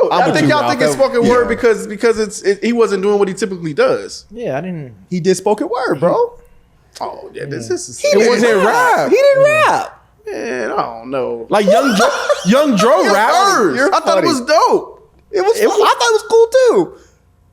know. I think y'all think it's spoken word because he wasn't doing what he typically does. Yeah, I didn't. He did spoken word, bro. Oh yeah, this is. It wasn't rap. He didn't rap. Man, I don't know. Like Young Dro rap. I thought it was dope. I thought it was cool too.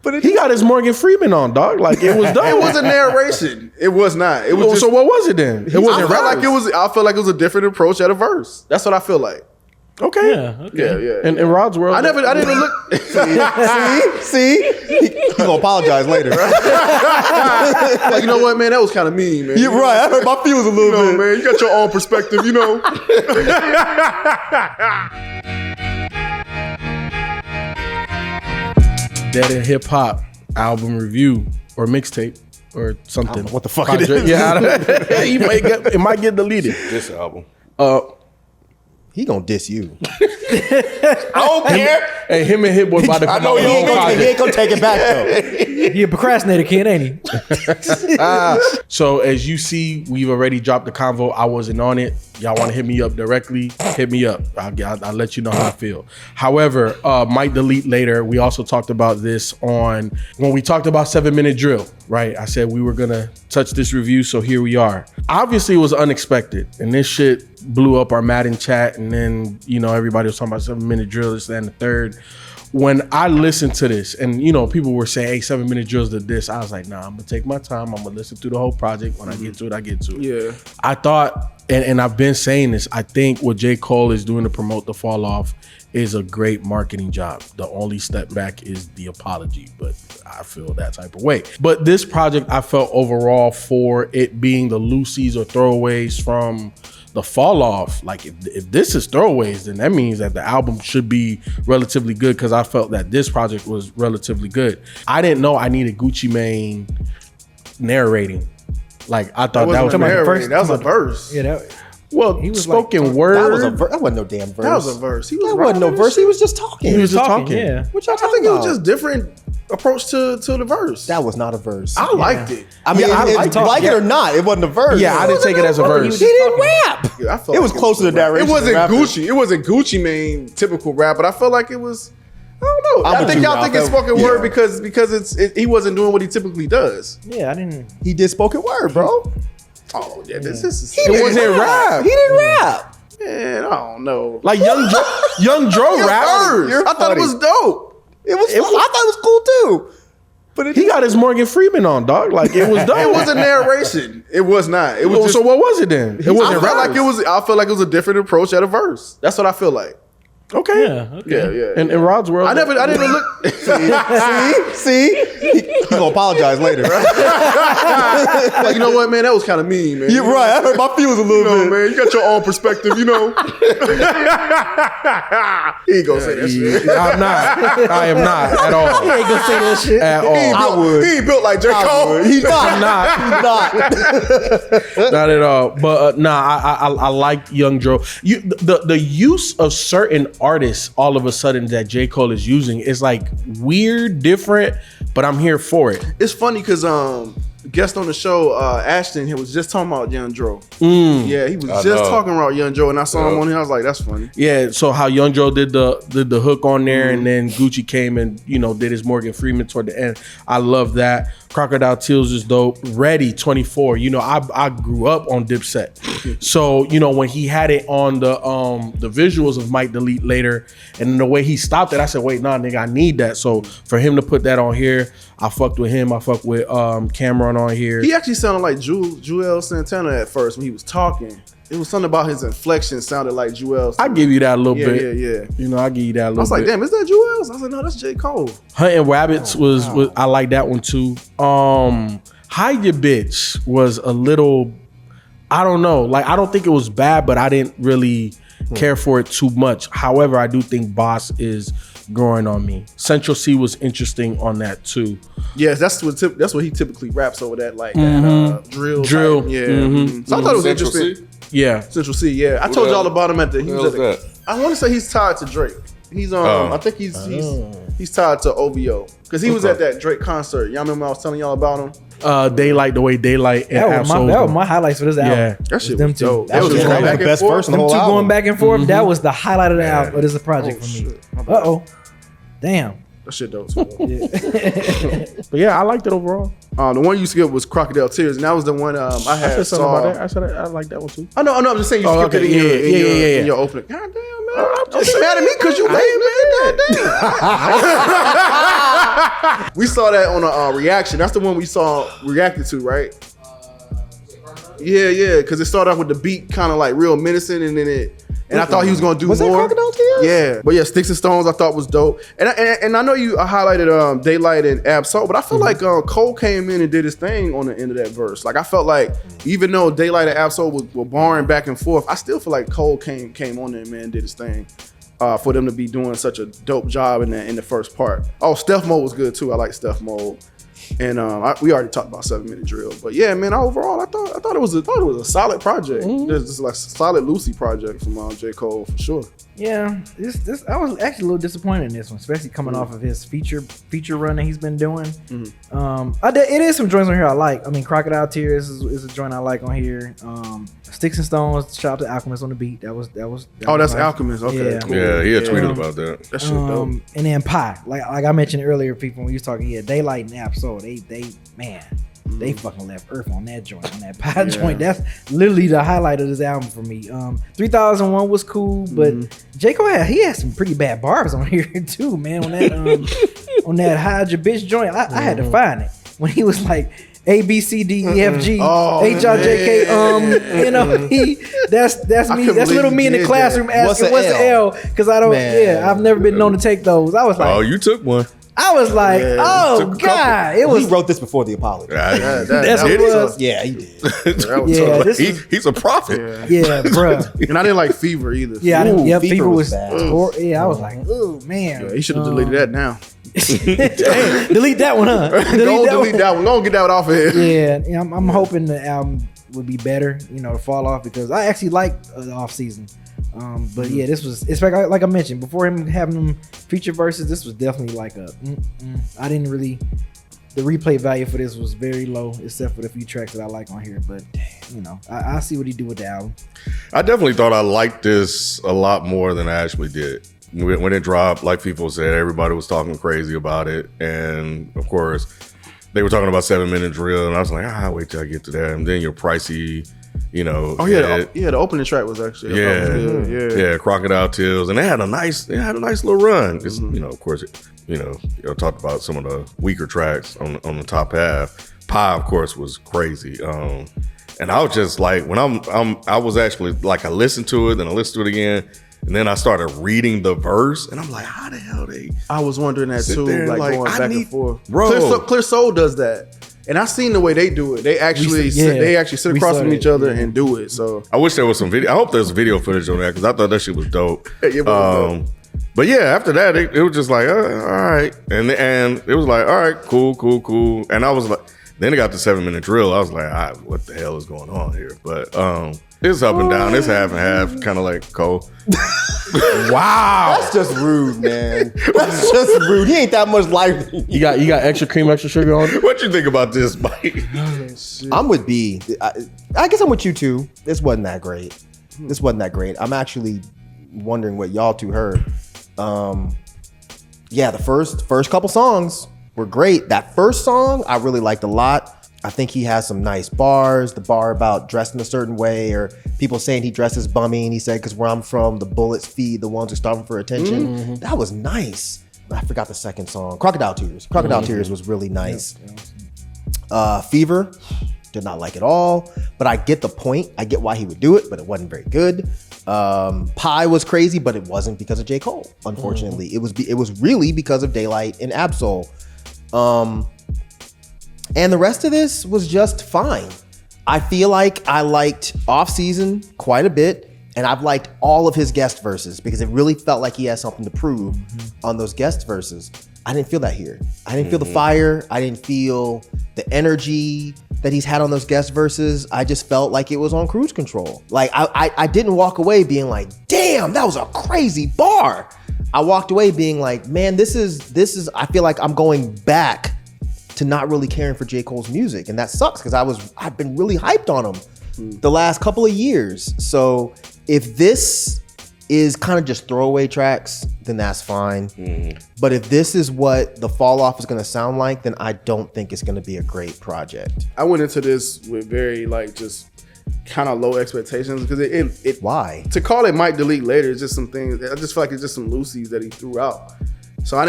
But He got his Morgan Freeman on, dog. Like it was dope. It was a narration. It was not. It was. So what was it then? It wasn't rap. I felt like it was a different approach at a verse. That's what I feel like. Okay. Yeah. In Rod's world, I didn't even look. see, he gonna apologize later. Like, you know what, man? That was kind of mean, man. You're right. I hurt my feelings a little bit, man. You got your own perspective, you know. Dead in Hip Hop album review or mixtape or something. I don't know what the fuck it is. Yeah, it might get deleted. This album. He gonna diss you. I don't care. Hey, him and Hit Boy about to come out with he a whole project. ain't gonna take it back though. He a procrastinator kid, ain't he? So as you see, we've already dropped the convo. I wasn't on it. Y'all want to hit me up directly? Hit me up. I'll let you know how I feel. However, might delete later. We also talked about this when we talked about 7-minute drill, right? I said we were gonna touch this review, so here we are. Obviously, it was unexpected, and this shit blew up our Madden chat, and then everybody was talking about 7-minute drill, this, that, and the third. When I listened to this, and people were saying, "Hey, 7-minute drills did this," I was like, "Nah, I'm gonna take my time. I'm gonna listen through the whole project. When I get to it, I get to it." Yeah. I thought, and I've been saying this, I think what J. Cole is doing to promote the fall off is a great marketing job. The only step back is the apology, but I feel that type of way. But this project, I felt overall, for it being the loosies or throwaways from the fall off, like if this is throwaways, then that means that the album should be relatively good, because I felt that this project was relatively good. I didn't know I needed Gucci Mane narrating. Like, I thought that was narrating. That was a verse. Yeah, he was spoken word. That was a verse. That wasn't no damn verse. That was a verse. That wasn't no verse. He was just talking. He was just talking. Yeah. What y'all I talking think it was about? just different approach to the verse. That was not a verse. I liked it. I mean, like it or not, it wasn't a verse. Yeah, I didn't take it as a verse. He didn't rap. Yeah, I felt It was closer to narration. It wasn't than rapping. Gucci. It wasn't Gucci Mane typical rap, but I felt like it was. I don't know. I'm I with think you, y'all Ralph. think it's spoken Yeah. word because he wasn't doing what he typically does. Yeah, I didn't. He did spoken word, bro. Oh yeah, this is. It wasn't rap. He didn't rap. Man, I don't know. Like Young Dro rap. I thought it was dope. I thought it was cool too. But He got his Morgan Freeman on, dog. Like it was dope. It was a narration. It was not. It was. So what was it then? It wasn't I felt rap. like it was. I felt like it was a different approach at a verse. That's what I feel like. Okay. Yeah. Okay. Yeah. In Rod's world, I didn't even look. See, he gonna apologize later. Like, you know what, man? That was kind of mean, man. You're right. I hurt my feelings a little bit. Man. You got your own perspective, you know. He ain't gonna say that shit. I'm not. I am not at all. He ain't gonna say that shit. At all. He ain't built like J. Cole. He's not. I'm not. He's not. Not at all. But I like Young Dro. The use of certain artists all of a sudden that J. Cole is using is like weird, different, but I'm here for it. It's funny because guest on the show, Ashton, he was just talking about Young Dro. Yeah, he was just talking about Young Dro, and I saw him on here. I was like, that's funny. Yeah, so how Young Dro did the hook on there, and then Gucci came and did his Morgan Freeman toward the end. I love that. Crocodile Teals is dope. Ready 24. I grew up on Dipset, so when he had it on the visuals of Might Delete Later, and the way he stopped it, I said, wait, nah, nigga, I need that. So for him to put that on here, I fucked with him. I fucked with Cameron on here. He actually sounded like Joel Santana at first when he was talking. It was something about his inflection sounded like Joel. I give you that a little bit. Yeah. I give you that a little bit. I was like, damn, is that Joel's? I was like, no, that's J. Cole. Hunting Rabbits was I like that one too. Hide Your Bitch was a little, I don't know. Like, I don't think it was bad, but I didn't really care for it too much. However, I do think Boss is growing on me. Central C was interesting on that too. Yes, that's what he typically raps over that, like that drill. Drill. Type. Yeah. So I thought it was Central interesting. C? Yeah. Central C, yeah. I told y'all about him at the. He was at the I want to say he's tied to Drake. He's I think he's tied to OVO because he was at that Drake concert. Y'all remember I was telling y'all about him? Daylight, the way Daylight and That was my highlights for this album. Yeah. That shit them was two. dope. That was going the back and best forth. verse in the Them whole two album. going back and forth. That was the highlight of the album. Of this project for me. Shit. Uh-oh. Damn. That shit dope. Too. But yeah, I liked it overall. The one you skipped was Crocodile Tears, and that was the one I I had said something saw. about that. I said I like that one too. Oh no, I'm just saying you skipped it in your opening. God damn, man. Don't be mad at me because you late, man. We saw that on a reaction. That's the one we reacted to, right? Yeah, because it started off with the beat kind of like real menacing, and then I thought he was gonna do more. Was that Crocodile Tears? Yeah, but yeah, Sticks and Stones I thought was dope, and I know you highlighted Daylight and Ab-Soul, but I feel like Cole came in and did his thing on the end of that verse. Like I felt like even though Daylight and Ab-Soul were barring back and forth, I still feel like Cole came on there, man, and did his thing. For them to be doing such a dope job in the first part. Oh, Stealth Mode was good too. I like Stealth Mode. And we already talked about 7 Minute Drill, but yeah, man. Overall, I thought it was a solid project. This is like a solid Lucy project from J. Cole for sure. Yeah, this I was actually a little disappointed in this one, especially coming off of his feature run that he's been doing. It is some joints on here I like. I mean, Crocodile Tears is a joint I like on here. Sticks and Stones, shout out to Alchemist on the beat. That was That's nice. Alchemist. Okay, Yeah. cool. Yeah, he had tweeted about that. That shit dope. And then Pie, like I mentioned earlier, people when you was talking, Daylight and Ab-Soul, they fucking left Earth on that joint, on that Pie joint. That's literally the highlight of this album for me. 3001 was cool, but J. Cole had some pretty bad bars on here too, man. On that on that Hide Your Bitch joint, I had to find it when he was like A B C D E F G H I J K that's me. That's little me in the classroom asking what's the L because I don't. Man. I've never been known to take those. I was like, oh, you took one. I was like, oh God, it was. He wrote this before the apology. That's what it was. Yeah, he did. He's a prophet. Yeah, bruh. And I didn't like Fever either. Yeah, Fever was bad. I was like, oh man. Yeah, he should have deleted that now. Delete that one, huh? Delete that one. Go and get that one off of here. Yeah, I'm hoping the album would be better, to fall off because I actually liked the off season. But yeah, this was, it's like I mentioned before him having them feature verses. This was definitely like I didn't really. The replay value for this was very low, except for the few tracks that I like on here. But I see what he do with the album. I definitely thought I liked this a lot more than I actually did. When it dropped, like Feefo said, everybody was talking crazy about it, and of course, they were talking about 7 Minute Drill, and I was like, wait till I get to that. And then your pricey. The opening track was actually good. Yeah, Crocodile Tears, and they had a nice little run. Of course, talked about some of the weaker tracks on the top half. Pie, of course, was crazy. And I was just like, when I was actually like, I listened to it, then I listened to it again, and then I started reading the verse, and I'm like, how the hell I was wondering that too, like going back and forth. Bro, Clear Soul does that. And I seen the way they do it. They actually sit across from each other and do it. So I wish there was some video. I hope there's video footage on that because I thought that shit was dope. Dope. But yeah, after that, it was just like, all right, and it was like, all right, cool. And I was like, then it got to 7 Minute Drill. I was like, what the hell is going on here? But it's up and down. It's half and half, kind of like Cole. Wow, that's just rude, man. That's just rude. He ain't that much life. You got extra cream, extra sugar on it. What you think about this, Mike? I'm with B. I guess I'm with you too. This wasn't that great. I'm actually wondering what y'all two heard. The first couple songs were great. That first song I really liked a lot. I think he has some nice bars. The bar about dressed in a certain way, or people saying he dresses bummy, and he said, "Because where I'm from, the bullets feed the ones who starving for attention." Mm-hmm. That was nice. I forgot the second song, Crocodile Tears. Tears was really nice. Fever, did not like it all, but I get the point. I get why he would do it, but it wasn't very good. Pie was crazy, but it wasn't because of J. Cole. Unfortunately, it was really because of Daylight and Ab-Soul. And the rest of this was just fine. I feel like I liked Off Season quite a bit, and I've liked all of his guest verses because it really felt like he has something to prove on those guest verses. I didn't feel that here. I didn't feel the fire. I didn't feel the energy that he's had on those guest verses. I just felt like it was on cruise control. Like I didn't walk away being like, damn, that was a crazy bar. I walked away being like, man, this is, I feel like I'm going back to not really caring for J. Cole's music. And that sucks because I've been really hyped on him the last couple of years. So if this is kind of just throwaway tracks, then that's fine. But if this is what the fall off is going to sound like, then I don't think it's going to be a great project. I went into this with very like just kind of low expectations because it Why? to call it Myke Delete later is just some things. I just feel like it's just some loosies that he threw out. So I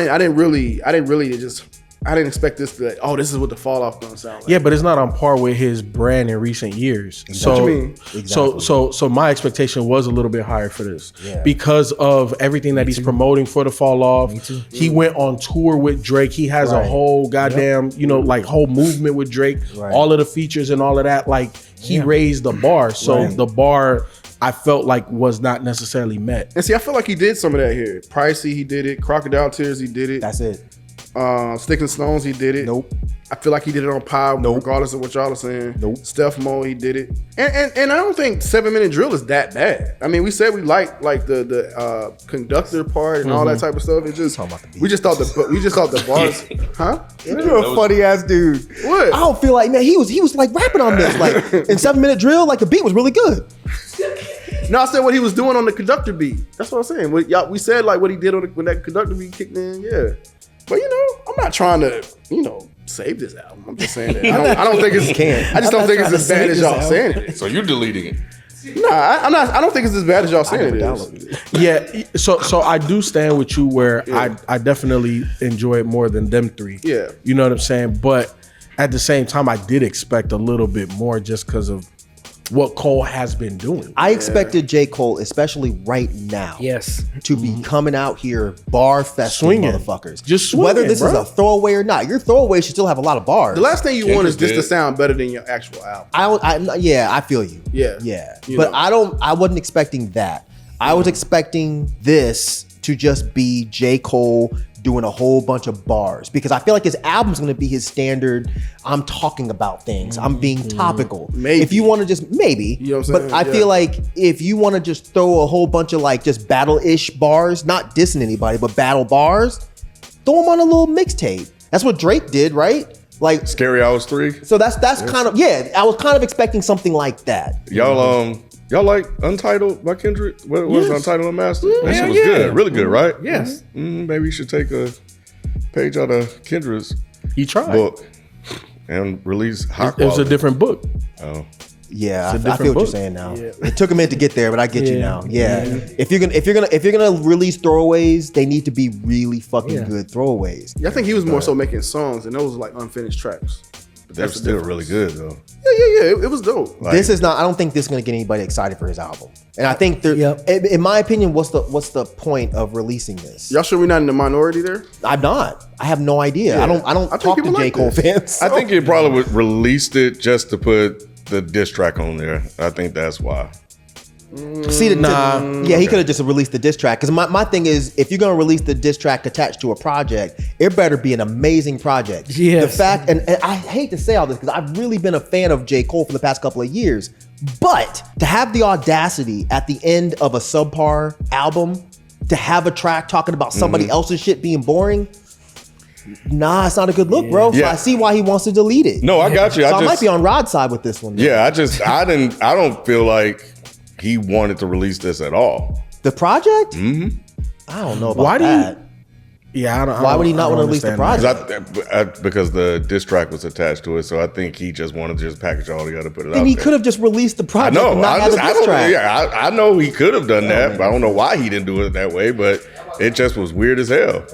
didn't expect this to, oh, this is what the fall off gonna sound like. Yeah, but it's not on par with his brand in recent years. So, What you mean? Exactly. so my expectation was a little bit higher for this Yeah. because of everything that he's promoting for the fall off. He went on tour with Drake. He has a Right. whole goddamn, like whole movement with Drake. Right. All of the features and all of that. Like he raised the bar. So the bar I felt like was not necessarily met. And see, I feel like he did some of that here. Pricey, he did it. Crocodile Tears, he did it. That's it. Sticks and Stones, he did it. Nope. I feel like he did it on Pie, regardless of what y'all are saying. Nope. Steph Mo, he did it. And I don't think 7 Minute Drill is that bad. I mean, we said we like the conductor part and all that type of stuff. It just Talking about the beat. we just thought the bars, huh? You're a funny ass dude. What? I don't feel like, man, he was like rapping on this. Like in 7 Minute Drill, like the beat was really good. No, I said what he was doing on the conductor beat. That's what I'm saying. We said like what he did when that conductor beat kicked in. Yeah, but I'm not trying to save this album. I'm just saying that I don't think it's. I just don't think it's as bad as y'all saying it. So you deleting it? Nah, I'm not. I don't think it's as bad as y'all saying it is. Yeah, so I do stand with you where I definitely enjoy it more than them three. Yeah. You know what I'm saying? But at the same time, I did expect a little bit more just because of what Cole has been doing. I expected J. Cole, especially right now, Yes. to be coming out here bar festing Swinging. motherfuckers. Just swinging, whether this is bro. a throwaway or not. Your throwaway should still have a lot of bars. The last thing you want is this to did. sound better than your actual album. I feel you. Yeah. Yeah. You But know. I wasn't expecting that. I was expecting this to just be J. Cole doing a whole bunch of bars because I feel like his album's going to be his standard. I'm talking about things. I'm being topical. Maybe. If you want to just maybe, You know what I'm but saying? I Yeah. feel like if you want to just throw a whole bunch of like just battle-ish bars, not dissing anybody, but battle bars, throw them on a little mixtape. That's what Drake did, right? Like, Scary Hours 3. so that's kind of, I was kind of expecting something like that. Y'all like Untitled by Kendrick? What was Yes. Untitled Unmastered? That shit Hell was yeah. good, really good, right? Yes. Maybe you should take a page out of Kendra's He tried. book and release high It was quality. a different book. Oh. Yeah, It's a I feel different what you're book. saying now. It took a minute to get there, but I get you Yeah. now. Yeah. If you're gonna release throwaways, they need to be really fucking good throwaways. Yeah, I think he was more so making songs, and those was like unfinished tracks. But they're still really good though. Yeah. It was dope. Like, This is not. I don't think this is gonna get anybody excited for his album. And I think, Yep. in my opinion, what's the point of releasing this? Y'all sure we're not in the minority there? I'm not. I have no idea. Yeah. I don't I think talk to people J. like Cole this. fans. I think he probably would released it just to put the diss track on there. I think that's why. See, he could have just released the diss track. Because my thing is, if you're gonna release the diss track attached to a project, it better be an amazing project. Yes. The fact, and I hate to say all this because I've really been a fan of J. Cole for the past couple of years, but to have the audacity at the end of a subpar album to have a track talking about somebody else's shit being boring. Nah, it's not a good look, bro. So Yeah. I see why he wants to delete it. No, I got you. So I might be on Rod's side with this one. Yeah, I don't feel like he wanted to release this at all. The project? I don't know about Why do you- that. Yeah, I don't. Why would he I not don't want to release the understand project? Because the diss track was attached to it, so I think he just wanted to just package all together, put it out Then he there. could have just released the I project know. and not I had the diss don't. track. Yeah, I know he could have done that, but I don't know why he didn't do it that way. But it just was weird as hell. It's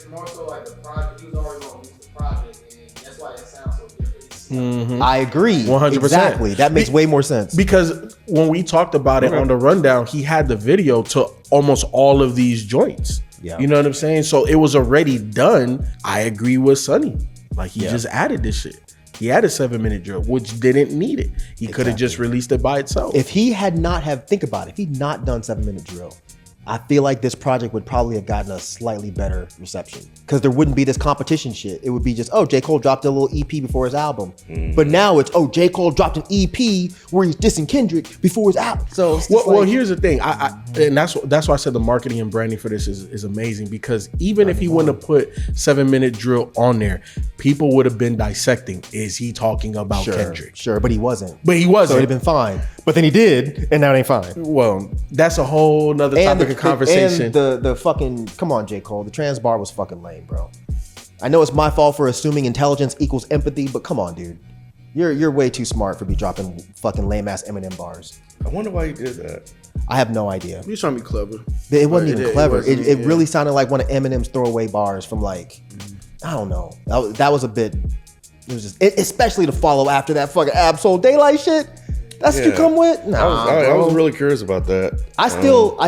more so like the project. He was already going to release the project, and that's why it sounds so different. I agree. 100%. Exactly. That makes way more sense. Because when we talked about it on the rundown, he had the video to almost all of these joints. Yeah. You know what I'm saying? So it was already done. I agree with Sonny. Like he just added this shit. He had a 7-minute drill, which didn't need it. He could have just released it by itself. If he had not have, think about it, if he'd not done 7 Minute Drill I feel like this project would probably have gotten a slightly better reception because there wouldn't be this competition shit. It would be just, oh, J. Cole dropped a little EP before his album. But now it's, oh, J. Cole dropped an EP where he's dissing Kendrick before his album. So it's just Well, like- here's the thing. And that's why I said the marketing and branding for this is amazing, because even if he wouldn't have put 7 Minute Drill on there, people would have been dissecting. Is he talking about Kendrick? Sure, but he wasn't. But he So wasn't. it'd have been fine. But then he did, and now it ain't fine. Well, that's a whole nother topic of conversation. And the fucking, come on, J. Cole, the trans bar was fucking lame, bro. I know it's my fault for assuming intelligence equals empathy, but come on, dude. You're way too smart for be dropping fucking lame ass Eminem bars. I wonder why he did that. I have no idea. You're trying to be clever. It wasn't But even clever. wasn't, It yeah. really sounded like one of Eminem's throwaway bars from like, I don't know. That was a bit. It was just, especially to follow after that fucking Absol Daylight shit. That's what you Yeah. come with? Nah, I was bro. really curious about that. I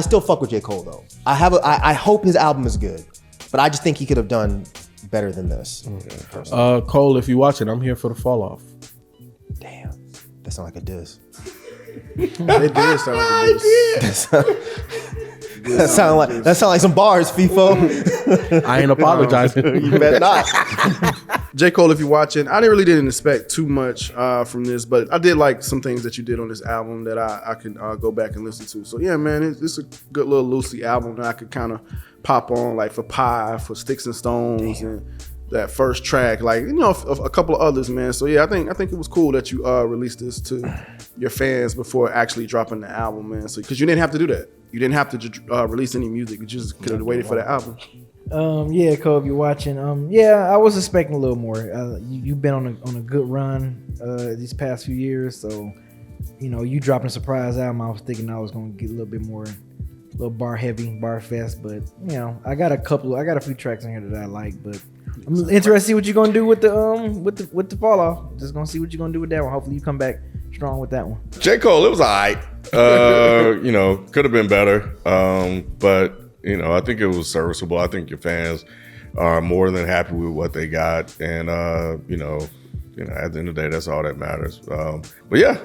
still fuck with J. Cole though. I hope his album is good, but I just think he could have done better than this. Cole, if you watch it, I'm here for the fall off. Damn, that sounds like a diss. It did sound like a diss. That sound like some bars, Feefo. I ain't apologizing. You bet not. J. Cole, if you're watching, I didn't expect too much from this, but I did like some things that you did on this album that I could go back and listen to. So yeah, man, it's a good little Lucy album that I could kind of pop on, like for Pie, for Sticks and Stones, and that first track, like, you know, a couple of others, man. So yeah, I think it was cool that you released this to your fans before actually dropping the album, man. So because you didn't have to do that, you didn't have to release any music. You just could have waited for the album. Yeah, Cole, if you're watching, yeah, I was expecting a little more. You've been on a good run these past few years, so you know, you dropping a surprise album, I was thinking I was gonna get a little bit more, a little bar heavy, bar fest, but you know, I got a few tracks in here that I like, but I'm interested to see what you're gonna do with the fall off. Just gonna see what you're gonna do with that one. Hopefully, you come back strong with that one. J. Cole, it was all right. You know, could have been better. But, you know, I think it was serviceable. I think your fans are more than happy with what they got. And, you know, at the end of the day, that's all that matters. But yeah,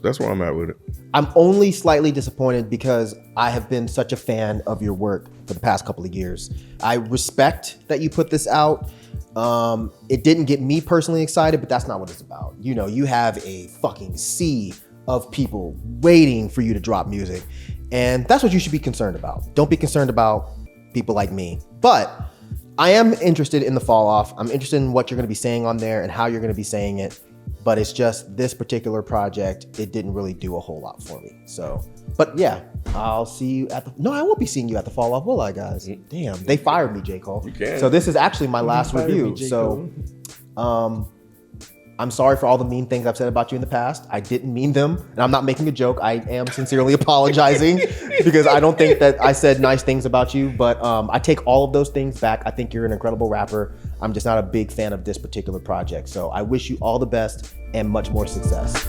that's where I'm at with it. I'm only slightly disappointed because I have been such a fan of your work for the past couple of years. I respect that you put this out. It didn't get me personally excited, but that's not what it's about. You know, you have a fucking sea of people waiting for you to drop music. And that's what you should be concerned about. Don't be concerned about people like me. But I am interested in the fall off. I'm interested in what you're going to be saying on there and how you're going to be saying it. But it's just this particular project, it didn't really do a whole lot for me. So, but yeah, I'll see you at the... No, I won't be seeing you at the fall off, will I, guys? Damn, they fired me, J. Cole. You can. So this is actually my last fired review. me, J. So, I'm sorry for all the mean things I've said about you in the past. I didn't mean them, and I'm not making a joke. I am sincerely apologizing because I don't think that I said nice things about you, but I take all of those things back. I think you're an incredible rapper. I'm just not a big fan of this particular project. So I wish you all the best and much more success.